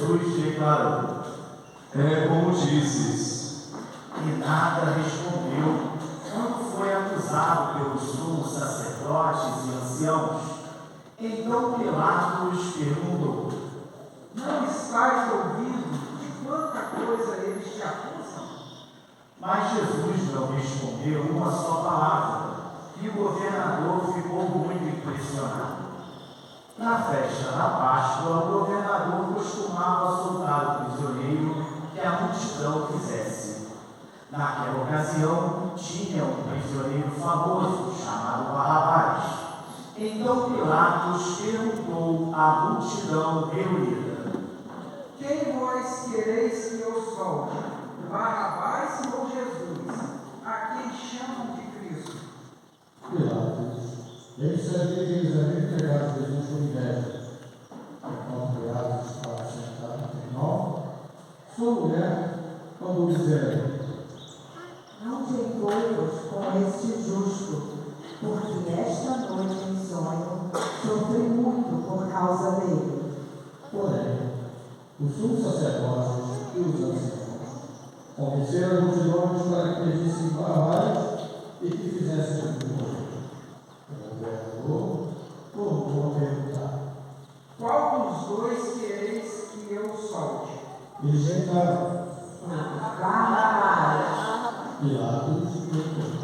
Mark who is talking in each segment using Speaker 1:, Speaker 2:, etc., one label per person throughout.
Speaker 1: Jesus declarou:
Speaker 2: É como dizes.
Speaker 1: E nada respondeu quando foi acusado pelos sumos sacerdotes e anciãos. Então Pilatos perguntou:
Speaker 3: Não estás ouvindo de quanta coisa eles te acusam?
Speaker 1: Mas Jesus não respondeu uma só palavra, e o governador ficou muito impressionado. Na festa da Páscoa, o governador costumava soltar o prisioneiro que a multidão quisesse. Naquela ocasião, tinha um prisioneiro famoso chamado Barrabás. Então Pilatos perguntou à multidão reunida:
Speaker 3: Quem vós quereis que eu solte? Barrabás ou Jesus? A quem chamam de Cristo?
Speaker 4: Pilatos, ele sabia que eles haviam entregado Jesus por inveja. Enquanto Pilatos estava sentado no tribunal, sua mulher mandou dizer:
Speaker 5: Não te envolvas com este justo, porque esta noite em sonho sofri muito por causa dele.
Speaker 4: Porém, os sumos sacerdotes e os anciãos convenceram as multidões para que pedissem Barrabás e que fizessem Jesus morrer. O governador tornou a perguntar:
Speaker 3: Qual dos dois quereis que eu solte?
Speaker 4: eles gritaram.
Speaker 5: Barrabás.
Speaker 4: Pilatos perguntou: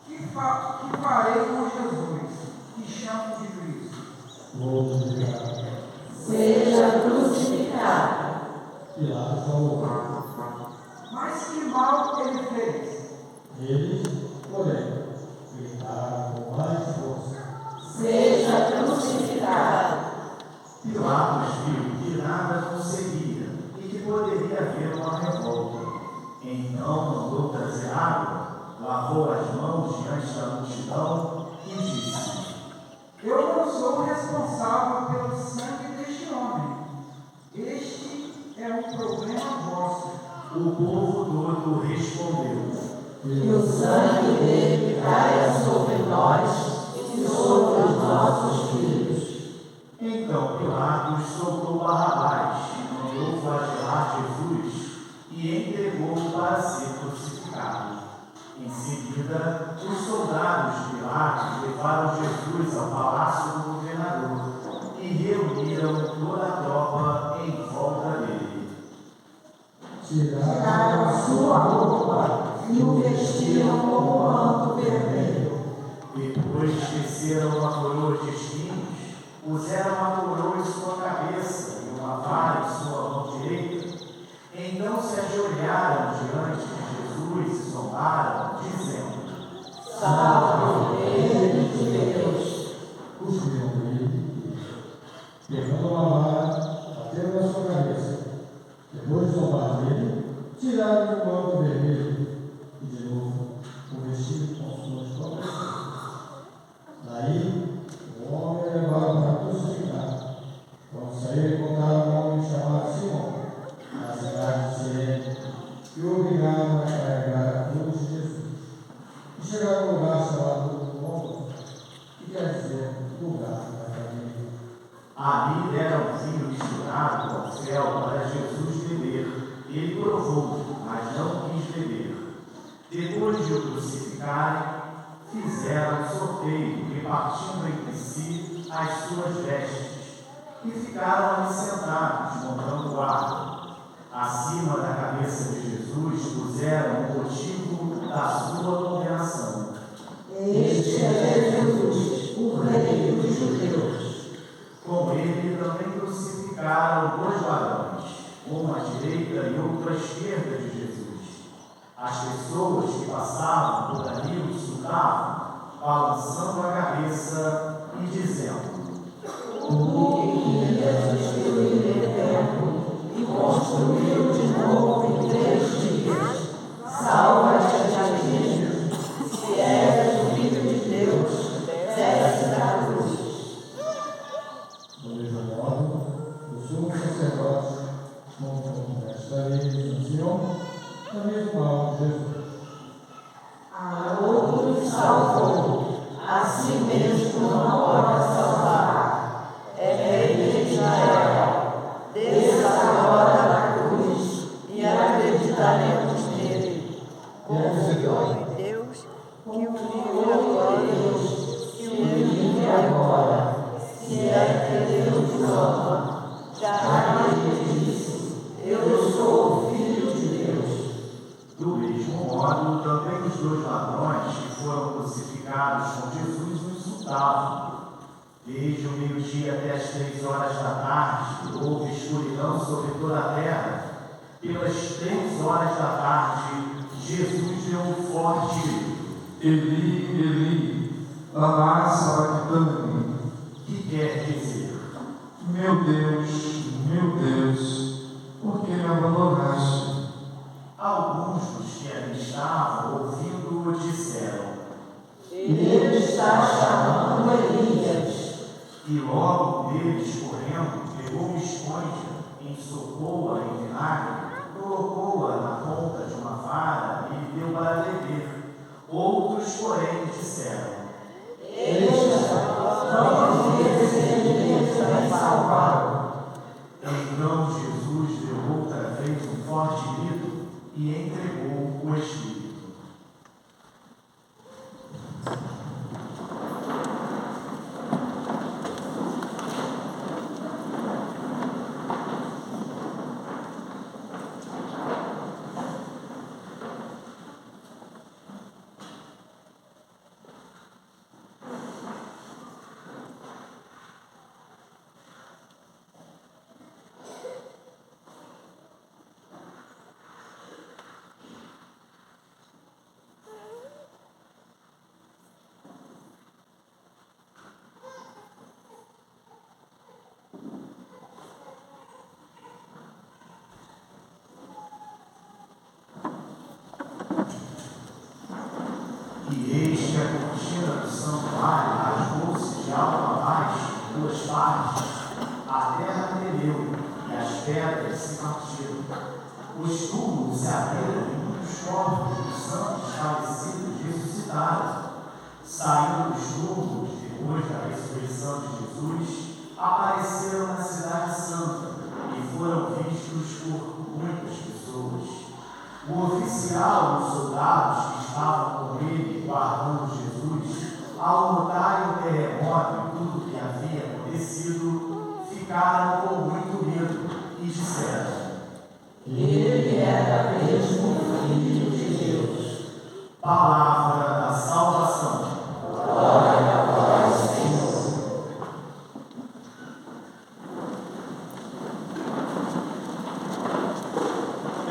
Speaker 3: Que farei com Jesus, que chamam de Cristo?
Speaker 4: vou explicar.
Speaker 5: Seja crucificado.
Speaker 4: Pilatos falou:
Speaker 3: Mas que mal ele fez?
Speaker 4: eles, porém, gritaram com mais força:
Speaker 5: Seja crucificado.
Speaker 1: Pilatos viu que nada conseguia e que poderia haver uma revolta. Então mandou trazer água, lavou as mãos diante da multidão e disse:
Speaker 3: Eu não sou responsável pelo sangue deste homem. Este é um problema vosso.
Speaker 1: O povo todo respondeu:
Speaker 5: Que o sangue dele caia sobre nós e sobre os nossos filhos.
Speaker 1: Então Pilatos soltou Barrabás, mandou flagelar Jesus e entregou-o para ser crucificado. Em seguida, os soldados de Pilatos levaram Jesus ao palácio do governador e reuniram toda a tropa em volta dele.
Speaker 5: Tiraram sua roupa e o vestiram com um manto vermelho.
Speaker 1: Depois teceram uma coroa de espinhos, puseram uma coroa em sua cabeça e uma vara em sua mão direita. Então se ajoelharam diante de Jesus e zombaram, dizendo:
Speaker 5: Salve, Filho de Deus.
Speaker 4: cuspiram nele, pegando uma vara, bateram na sua cabeça. Depois de zombar dele, tiraram o manto vermelho e, de novo, o vestido com suas próprias mãos. Daí, o homem é levado para crucificar. Quando saíram, encontraram um homem chamado Simão, na cidade de Cirene, e o obrigaram a carregar a cruz de Jesus. E chegaram a um lugar chamado Gólgota, que quer dizer lugar da família.
Speaker 1: Ali deram vinho misturado com fel para Jesus beber. Ele provou, mas não quis beber. Depois de o crucificarem, fizeram um sorteio, repartindo entre si as suas vestes, e ficaram ali sentados, montando guarda. Acima da cabeça de Jesus puseram o motivo da sua condenação:
Speaker 5: Este é Jesus, o Rei dos Judeus.
Speaker 1: Com ele também crucificaram dois varões, um à direita e outro à esquerda de Jesus. As pessoas que passavam por ali o insultavam, balançando a cabeça e dizendo:
Speaker 5: Tu que ias destruir o templo e construí-lo de novo em 3 dias, salva-te a ti mesmo. Se és o Filho de Deus, desce da cruz.
Speaker 4: Do mesmo modo, os sumos sacerdotes, junto com o resto da lei dos anciãos, também tomavam Jesus.
Speaker 5: A outros salvou, a si mesmo não pode salvar. É Rei de Israel, Confiou em Deus, que o livre agora, se é que Deus o ama. Já ele disse: eu sou o Filho de Deus.
Speaker 1: Do mesmo modo, também os dois ladrões que foram crucificados com Jesus o insultavam. Desde o meio-dia até as 3 horas da tarde, houve escuridão sobre toda a terra. Pelas 3 horas da tarde, Jesus deu um forte grito.
Speaker 2: Eli, Eli, lama sabachthani,
Speaker 1: Que quer dizer:
Speaker 2: meu Deus, por que me abandonaste?
Speaker 1: alguns dos que ali estavam ouvindo-o disseram:
Speaker 5: Ele está chamando Elias.
Speaker 1: e logo um deles, correndo, pegou uma esponja, ensopou-a em vinagre, colocou-a na ponta de uma vara e deu para beber. Outros, porém, disseram:
Speaker 5: Vamos ver se Elias vai salvá-lo.
Speaker 1: então Jesus deu outra vez um forte grito e entregou o Espírito. E eis que a cortina do santuário rasgou-se de alto a baixo, em 2 partes. A terra tremeu e as pedras se partiram. Os túmulos se abriram e muitos corpos dos santos falecidos ressuscitaram. Saindo dos túmulos, depois da ressurreição de Jesus, apareceram na cidade santa e foram vistos por muitas pessoas. O oficial e os soldados que estavam com ele, guardando Jesus, ao notarem o terremoto e tudo que havia acontecido, ficaram com muito medo e disseram:
Speaker 5: Ele era mesmo o Filho de Deus.
Speaker 1: palavra da salvação.
Speaker 5: Glória a vós, Senhor.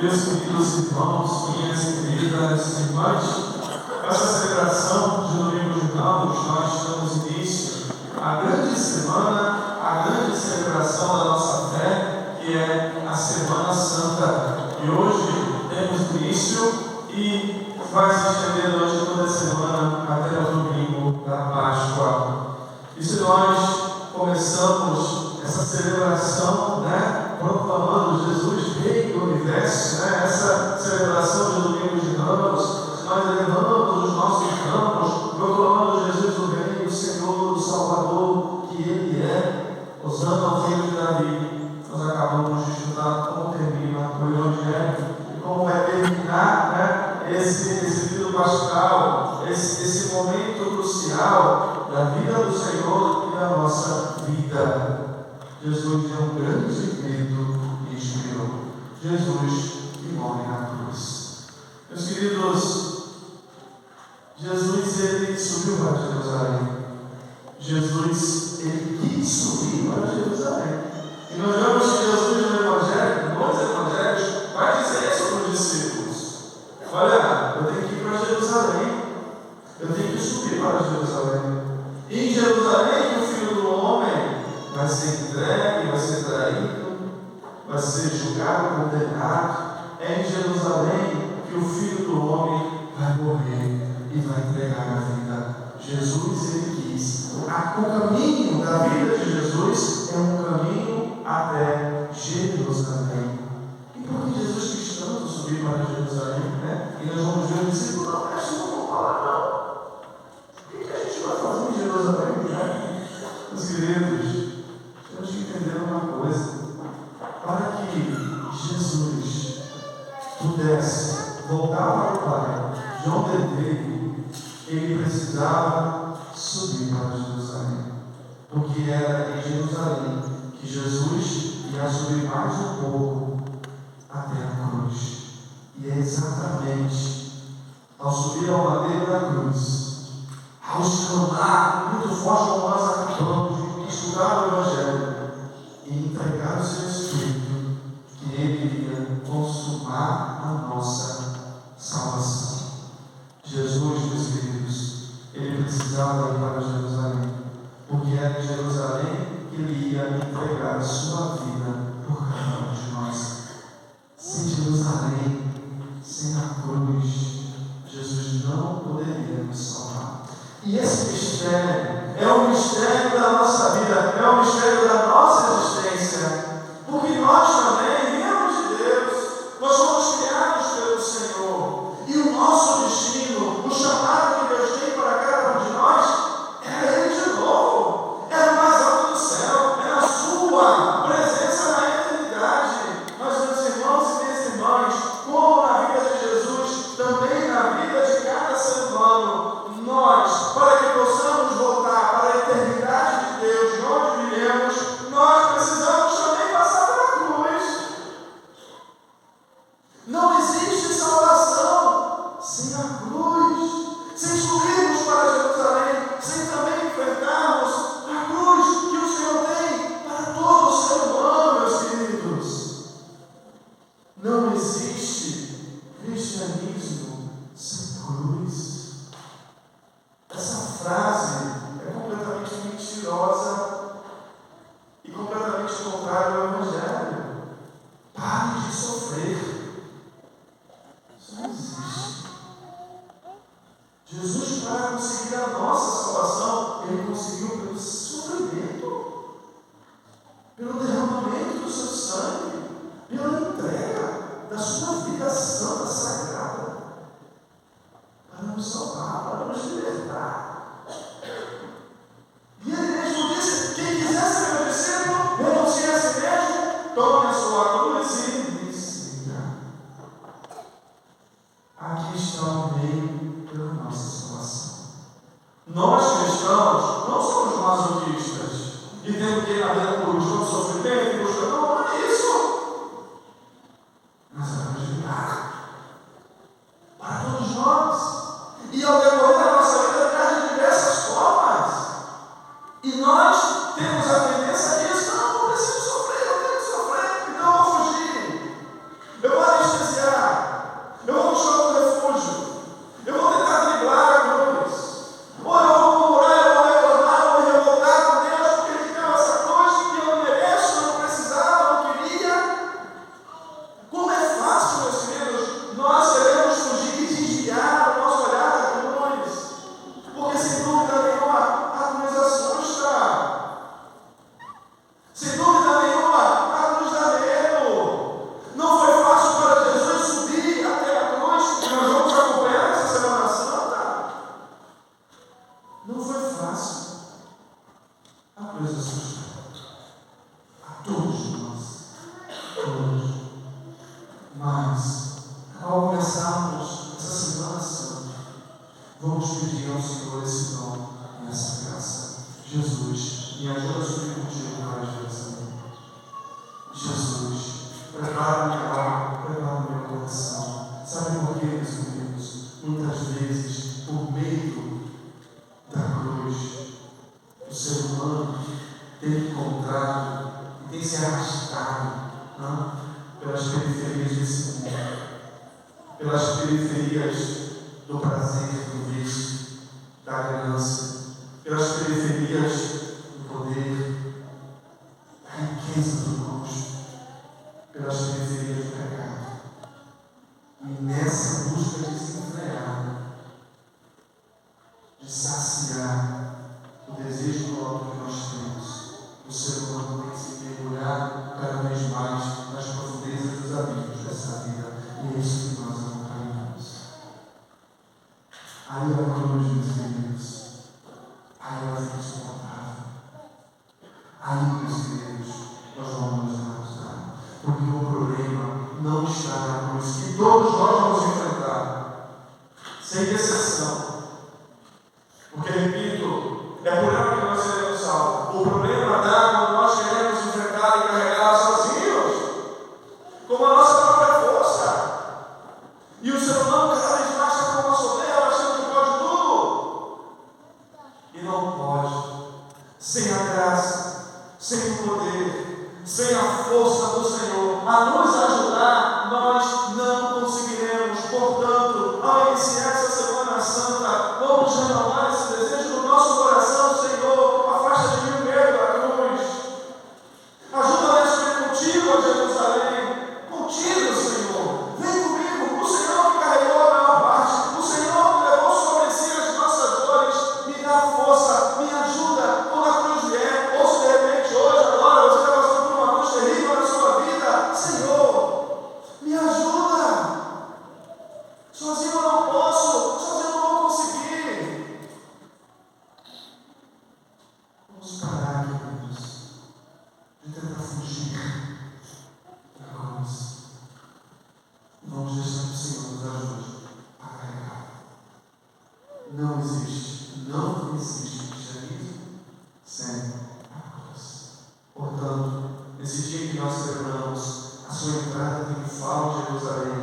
Speaker 2: Meus queridos irmãos, minhas queridas irmãs, essa celebração de Domingo de Ramos, nós damos início à grande semana, à grande celebração da nossa fé, que é a Semana Santa. E hoje temos início e vai se estender durante toda a semana até o domingo da Páscoa. E se nós começamos essa celebração, proclamando Jesus Rei do Universo, essa celebração de Domingo de Ramos, nós elevamos os nossos ramos, proclamando Jesus o Rei, o Senhor, o Salvador, que Ele é, usando ao Filho de Davi. Nós acabamos de estudar como termina o Evangelho e como vai terminar esse período pascal, esse momento crucial da vida do Senhor e da nossa vida. Jesus deu um grande grito e expirou. Jesus que morre na cruz. Meus queridos, Jesus ele subiu para Jerusalém. Jesus ele quis subir para Jerusalém. E nós vemos que Jesus no Evangelho, nos Evangelhos, vai dizer sobre os discípulos: olha, eu tenho que ir para Jerusalém. Eu tenho que subir para Jerusalém. E em Jerusalém, o Filho do Homem vai ser entregue, vai ser traído, vai ser julgado, condenado. É em Jerusalém que o Filho do Homem vai morrer e vai entregar a vida. Jesus, ele quis. O caminho da vida de Jesus é um caminho até Jerusalém. E por que Jesus quis tanto subir para Jerusalém? E nós vamos ver o discípulo: não, mas não vou falar, não. O que a gente vai fazer em Jerusalém? Meus queridos, temos que entender uma coisa. Para que Jesus pudesse voltar para o Pai, João deteve, ele precisava subir para Jerusalém, porque era em Jerusalém que Jesus ia subir mais um pouco até a cruz. E é exatamente ao subir ao madeiro da cruz, ao exclamar muito forte como nós acabamos de estudar o Evangelho e entregar o seu Espírito, que ele iria consumar a nossa salvação. Jesus, meus queridos, ele precisava ir para Jerusalém, porque era em Jerusalém que ele ia entregar a sua vida por cada um de nós. Sem Jerusalém, sem a cruz, Jesus não poderia nos salvar. E esse mistério é o mistério da nossa vida, é o mistério da nossa existência, porque nós também viemos de Deus, nós fomos criados pelo Senhor, e o nosso destino, o chamado que Deus tem para cada um de nós, é Ele de novo, é no mais alto do céu, é na sua presença na eternidade. Mas, meus irmãos e minhas irmãs, como na vida de Jesus, também na vida de cada ser humano, nós, para que possamos voltar para a eternidade de Deus, de onde viemos, nós precisamos também passar pela cruz. Não existe salvação sem a cruz, sem subirmos para Jerusalém, sem também enfrentarmos a cruz que o Senhor tem para todo o ser humano, meus queridos. Não existe cristianismo sem cruz. Essa frase é completamente mentirosa e completamente contrária ao Evangelho. Pare de sofrer. Isso não existe. Jesus, para conseguir a nossa salvação, ele conseguiu pelo sofrimento, pelo derramamento do seu sangue, pela entrega da sua vida santa, sagrada, para nos salvar, para nos libertar. E ele mesmo disse: quem quiser ser meu discípulo, renuncie a si mesmo, tome a sua cruz e me siga. Aqui está o meio pela nossa salvação. Nós cristãos não somos masoquistas e temos que ir na vida por último sofrimento e buscar. Não é isso. Mas é para ajudar para todos nós. E ao decorrer da nossa vida, traz de diversas formas. E nós temos a tendência a dizer: não preciso sofrer, eu tenho que sofrer, então eu vou fugir. Eu vou anestesiar. Eu vou buscar um refúgio. Eu vou tentar driblar a cruz. Ou eu vou murmurar, eu vou reclamar, eu vou me revoltar com Deus porque Ele deu essa cruz que eu não mereço, eu não precisava, não queria. Como é fácil, meus queridos, nós queremos fugir e desviar o nosso olhar da cruz. Porque, sem dúvida nenhuma, a cruz assusta. Sem dúvida nenhuma, a cruz dá medo. Não foi fácil para Jesus subir até a cruz, que nós vamos acompanhar essa Semana Santa. Não foi fácil. A cruz assusta a todos nós. Todos. Mas, ao começarmos essa Semana Santa, vamos pedir ao Senhor esse dom e essa graça. Jesus, me ajuda a subir contigo para Jerusalém. Jesus, prepara minha alma, prepara meu coração. Sabe por quê, meus queridos? Muitas vezes, por meio da cruz, o ser humano tem encontrado e tem se arrastado pelas periferias desse mundo, pelas periferias do prazer, do vício, da ganância, pelas periferias do poder, da riqueza do luxo, pelas periferias do pecado. E nessa busca desenfreada de saciar o desejo próprio que nós temos, o ser humano tem se mergulhado cada vez mais nas profundezas dos abismos dessa vida. E é isso que nós acompanhamos. Aí a cruz, meus queridos, aí ela fica insuportável. Aí, meus queridos, nós vamos nos acusar. Porque o problema não está na cruz, que todos nós vamos enfrentar. ao iniciar essa Semana Santa, vamos renovar esse desejo no nosso coração, Senhor. Afasta de mim o medo da cruz. Ajuda-me a subir contigo a Jerusalém. Contigo, Senhor. Vem comigo. O Senhor que carregou a maior parte. O Senhor que levou sobre si as nossas dores. Me dá força, me ajuda quando a cruz vier. Ou se de repente hoje, agora, você está passando por uma cruz terrível na sua vida. Senhor, me ajuda. Sozinho eu não posso. Sozinho eu não vou conseguir. Vamos parar, queridos, de tentar fugir da cruz. Vamos deixar que o Senhor nos ajude a carregar. Não existe cristianismo sem a cruz. Portanto, nesse dia que nós celebramos a sua entrada triunfal em Jerusalém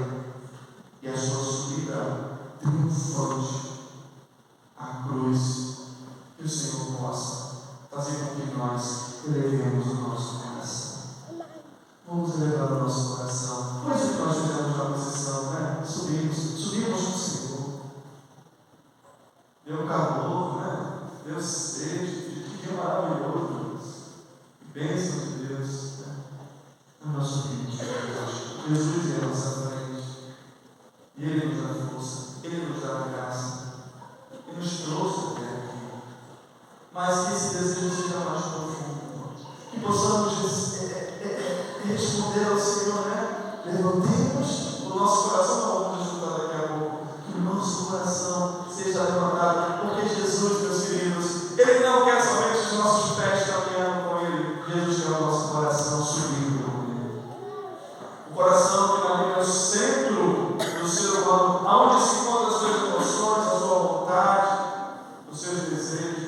Speaker 2: e a sua subida triunfante à cruz, que o Senhor possa fazer com que nós elevemos o nosso coração. Vamos elevar o nosso coração. Foi isso que nós fizemos na procissão, né? Subimos com o Senhor. Deu calor, né? Deu sede. Que dia maravilhoso. Que bênção de Deus, né? Nós subimos com Deus. Jesus é a nossa frente. E Ele nos dá força. Ele nos dá graça. Ele nos trouxe até aqui. Mas que esse desejo seja mais profundo. Que possamos responder ao Senhor, né? Levantemos o nosso coração, não vamos escutar daqui a pouco. Que o nosso coração seja levantado. Porque Jesus, meus queridos, Ele não quer somente os nossos pés caminhando com Ele. Jesus quer o nosso coração subindo com Ele. O coração que é o centro do ser humano, aonde se encontram as suas emoções, a sua vontade, os seus desejos.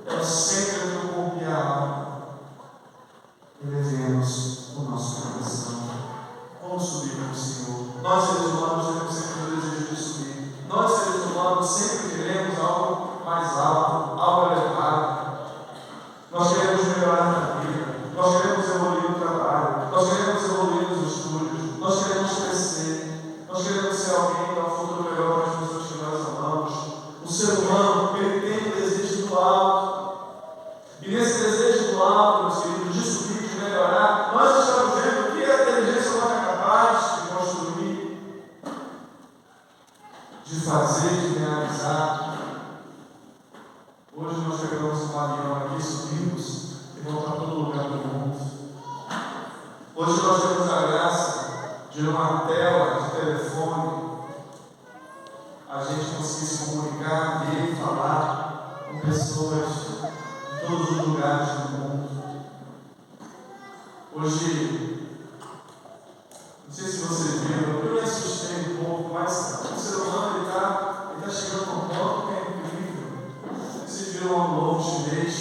Speaker 2: É o centro do corpo e a alma. Elevemos o nosso coração. Vamos subir com o Senhor. Nós, seres humanos, temos sempre o desejo de subir. Nós, seres humanos, sempre queremos algo mais alto, algo elevado. Nós queremos melhorar na vida. Nós queremos evoluir no trabalho. Nós queremos evoluir nos estudos. Nós queremos crescer. Nós queremos ser alguém que dá um futuro melhor para as pessoas que nós amamos. O ser humano, ele tem o desejo do alto. E nesse desejo do alto, meus queridos, de subir, de melhorar, nós estamos vendo o que a inteligência humana é capaz de construir, de fazer, de realizar. Hoje nós pegamos um avião aqui, subimos e vamos para todo lugar do mundo. Hoje nós temos a graça de uma tela de telefone, a gente conseguir se comunicar, ver e falar com pessoas de todos os lugares do mundo. Hoje, não sei se vocês viram, eu me assustei um pouco, mas o ser humano está chegando a um ponto que é incrível. Vocês viram um novo chinês,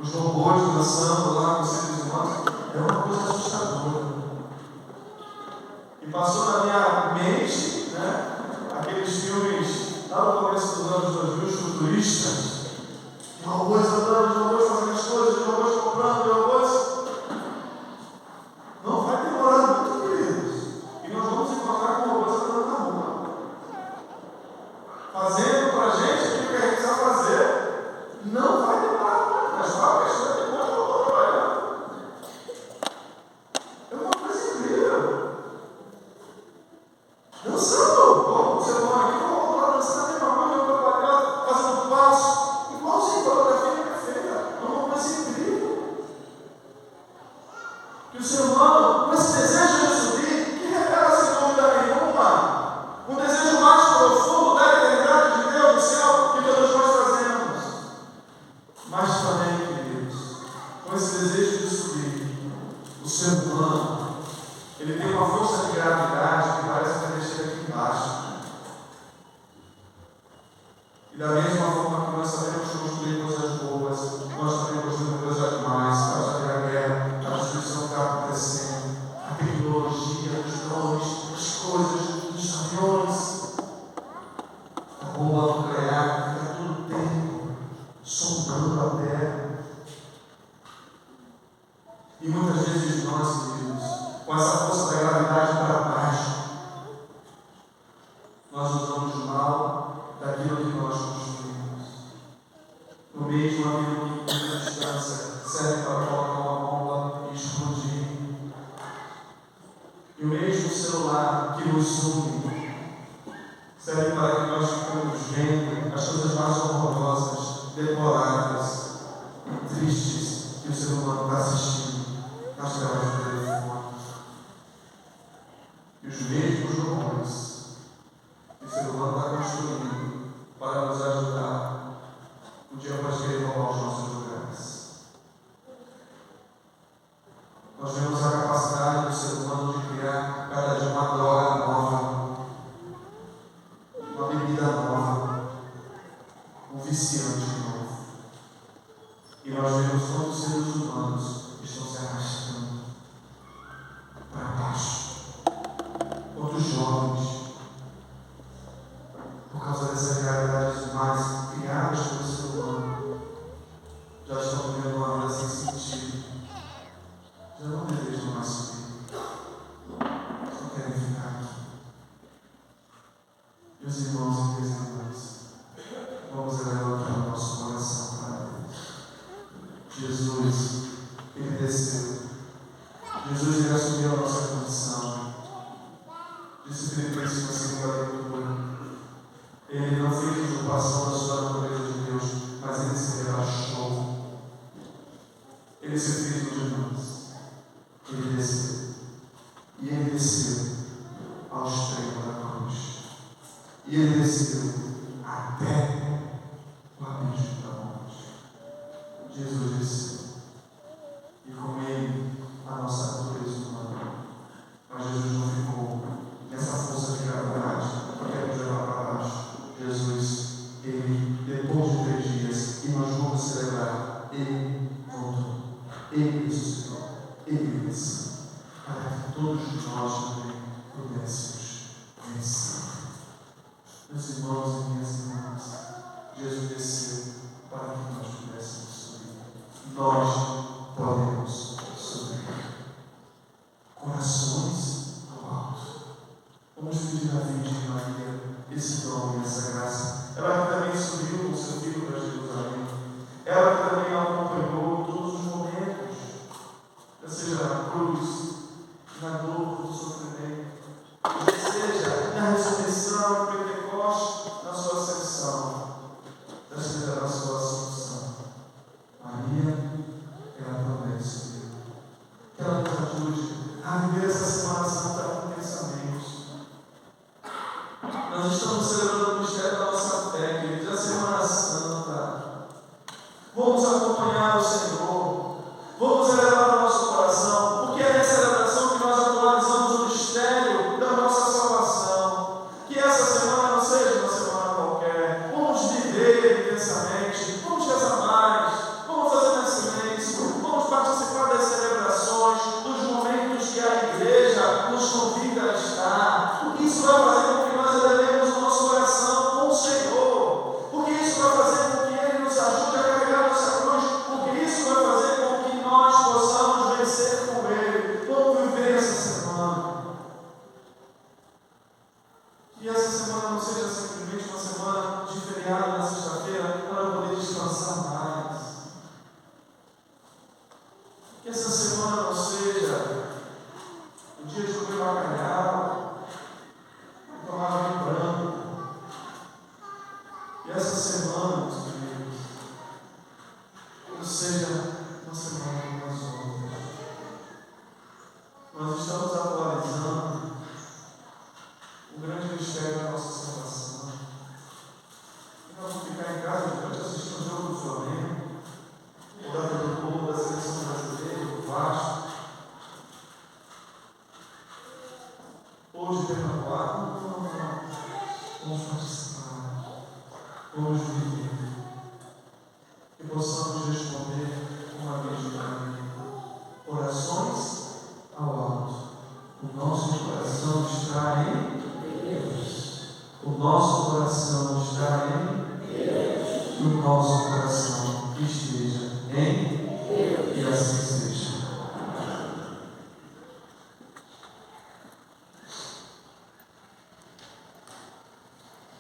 Speaker 2: os robôs dançando lá com os seres humanos, é uma coisa assustadora. E passou na minha mente, né, aqueles filmes lá no começo dos anos 2000, futuristas, de robôs andando, de robôs fazendo as coisas, de robôs comprando, de robôs. Não vai demorar muito, queridos. E nós vamos encontrar com robôs andando na rua, fazendo para a gente aquilo que a gente precisa fazer. Não vai demorar muito, mas só a questão de quanto eu vou trabalhar. É uma coisa incrível. Dançando, como você vai aqui, vamos lá dançando, tem uma mão, eu trabalhando, fazendo passo, igualzinho, coreografia perfeita. É uma coisa incrível. Que o ser humano, com esse desejo de subir, que revela sem dúvida nenhuma um desejo mais profundo da eternidade de Deus no céu que todos nós trazemos. Mas também, queridos, com esse desejo de subir, o ser humano, ele tem uma força de gravidade que parece que vai deixar aqui embaixo. E da mesma forma que nós sabemos construir coisas boas, nós também construímos coisas más. Basta ver a guerra, a destruição que está acontecendo, a tecnologia, os drones, as coisas, os aviões, a bomba nuclear, que está todo o tempo sondando a terra. E muitas vezes nós, queridos, com essa força da gravidade para baixo, nós usamos mal daquilo que nós construímos. No meio de um avião que, em distância, serve para colocar uma bomba e explodir. E o mesmo celular que nos une serve para que nós ficamos vendo as coisas mais horrorosas, deploráveis e tristes que o ser humano está assistindo nas telas do telefone. E os mesmos horrores que o ser humano está construindo para nos ajudar, um dia pode querer roubar os nossos lugares. Nós vemos a capacidade do ser humano de criar cada dia uma droga nova, uma bebida nova, um viciante novo. E nós vemos quantos seres humanos estão se arrastando para baixo. Quantos jovens, por causa dessas realidades mais criadas pelo ser humano, já estão vivendo uma vida sem sentido. Já não desejam mais subir. Só querem ficar aqui. Meus irmãos e minhas irmãs, vamos levantar o nosso coração para Deus. Jesus, Ele desceu. Jesus, Ele assumiu a nossa condição. Disse Filipenses na segunda leitura. Ele não fez usurpação da sua natureza de Deus, mas Ele se rebaixou. Ele se fez um de nós. Ele desceu. E Ele desceu ao extremo da cruz. E Ele desceu até o abismo da morte. Jesus desceu. E com Ele a nossa natureza humana. Mas Jesus não ficou nessa força de gravidade que quer nos levar para baixo. Jesus, Ele, depois de 3 dias, e nós vamos celebrar, Ele voltou. Ele ressuscitou. Ele venceu. Para que todos nós também pudéssemos vencer. Meus irmãos e minhas irmãs, Jesus desceu para que nós pudéssemos subir. Nós podemos subir. Corações ao alto. Vamos pedir à Virgem Maria esse dom e essa graça. Ela que também subiu com seu filho para Jerusalém. Ela que também acompanhou em todos os momentos, seja na cruz, na dor, no sofrimento, seja na ressurreição, no Pentecostes, na sua ascensão, seja na sua assunção. Maria, ela promete subir. Que ela nos ajude a viver essa Semana Santa com pensamentos. Nós estamos celebrando o mistério da nossa fé, queridos, a Semana Santa. Vamos acompanhar o Senhor. Vamos elevar o nosso coração, porque é nessa celebração que nós atualizamos o mistério da nossa salvação. Que essa semana não seja uma semana qualquer. Vamos viver intensamente, vamos rezar mais, vamos fazer mais silêncio, vamos participar das celebrações, dos momentos que a igreja nos convida a estar. Porque isso vai fazer com que nós elevemos o nosso coração com o Senhor. Porque isso vai fazer com que Ele nos ajude a carregar nossa cruz. Porque isso vai fazer com que nós possamos vencer com Ele. Vamos viver essa semana. Que essa semana não seja simplesmente uma semana de feriado na sexta-feira para poder descansar mais. Que essa semana não seja o dia de comer bacalhau, tomar vinho branco. Que essa semana, meus queridos, não seja uma semana como as outras. Nós estamos atualizando o grande mistério da nossa salvação. E nós vamos ficar em casa durante assistindo o jogo do Flamengo, ou do povo da seleção brasileira, do Vasco, ou de Pernambuco. Não. Vamos participar. Vamos viver. Que possamos responder uma vez de cada. Orações ao alto. O nosso coração está em Deus. O nosso coração está em Deus. E o nosso coração